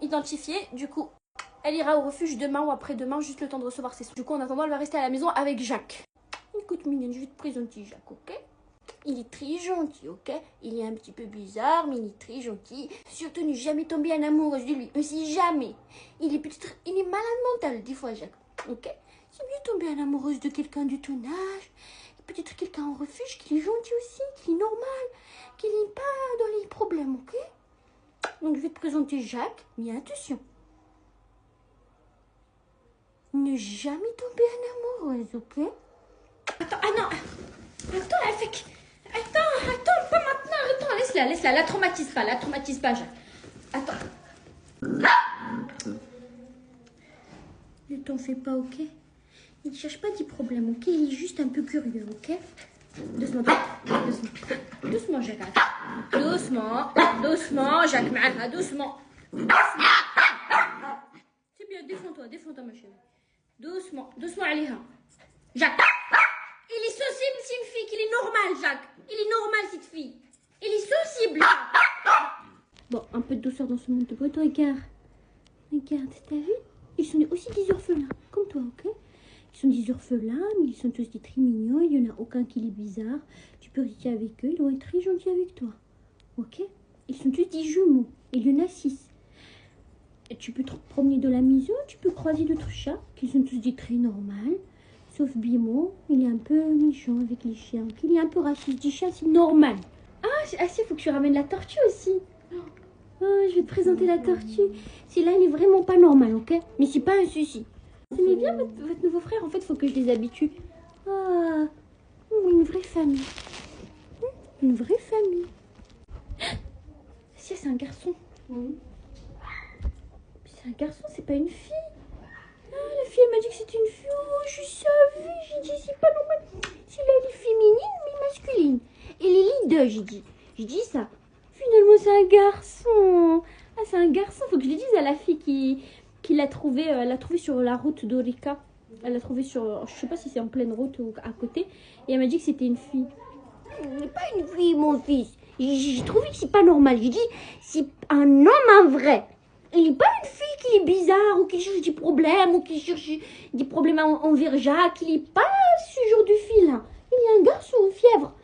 identifié. Du coup, elle ira au refuge demain ou après-demain, juste le temps de recevoir ses soins. Du coup, en attendant, elle va rester à la maison avec Jacques. Écoute, mignonne, je vais te présenter Jacques, ok? Il est très gentil, ok? Il est un petit peu bizarre, mais il est très gentil. Surtout, ne jamais tomber en amoureuse de lui. Aussi, jamais. Il est malade mental, des fois, Jacques, ok? C'est mieux tomber en amoureuse de quelqu'un de ton âge. Peut-être quelqu'un en refuge qui est gentil aussi, qui est normal, qui n'est pas dans les problèmes, ok? Donc, je vais te présenter Jacques, mais attention. Ne jamais tomber en amoureuse, ok? Attends, ah non! Attends, elle fait que... Attends, pas maintenant, attends, laisse-la, la traumatise pas, Jacques. Attends. Ne t'en fais pas, ok? Il ne cherche pas des problèmes, ok? Il est juste un peu curieux, ok? Doucement, doucement, Jacques. Doucement, Jacques, معاها, doucement. C'est bien, défends-toi, ma chérie. Doucement, عليها. Jacques. Il est sensible, c'est une fille, qu'il est normal, Jacques. Il est normal, cette fille. Il est sensible. Bon, un peu de douceur dans ce monde de beauté. Regarde, t'as vu? Ils sont aussi des orphelins, comme toi, ok? Ils sont des orphelins, mais ils sont tous des très mignons. Il n'y en a aucun qui est bizarre. Tu peux rester avec eux, ils vont être très gentils avec toi, ok? Ils sont tous des jumeaux. Il y en a 6. Et tu peux te promener dans la maison, tu peux croiser d'autres chats, qui sont tous des très normaux. Sauf Bimo, il est un peu méchant avec les chiens. Il est un peu raciste. Du chien, c'est normal. Ah, il faut que tu ramènes la tortue aussi. Oh, je vais te présenter la tortue. Celle-là, elle est vraiment pas normale, ok? Mais c'est pas un souci. Vous aimez bien votre nouveau frère? En fait, il faut que je les habitue. Ah, une vraie famille. Une vraie famille. Si, c'est un garçon. Oui. C'est un garçon, c'est pas une fille. Ah, la fille, elle m'a dit que c'était une fille. Oh, je savais. J'ai dit, c'est pas normal. Celle-là, elle est féminine, mais masculine. Et les leaders, j'ai dit ça. Finalement, c'est un garçon. Ah, c'est un garçon. Faut que je le dise à la fille qui l'a trouvé. Elle l'a trouvé sur la route d'Orica. Elle l'a trouvé sur... Je sais pas si c'est en pleine route ou à côté. Et elle m'a dit que c'était une fille. Mais pas une fille, mon fils. J'ai trouvé que c'est pas normal. J'ai dit, c'est un homme, un vrai. Il n'est pas une fille qui est bizarre ou qui cherche des problèmes ou qui cherche des problèmes envers Jacques. Il n'est pas ce genre de fille-là. Il est un garçon, fièvre.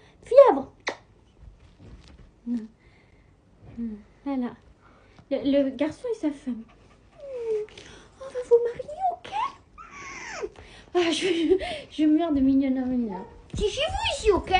Voilà. Le garçon et sa femme. On va vous marier, ok? Ah, je meurs de mignonnerie là. C'est chez vous ici, ok?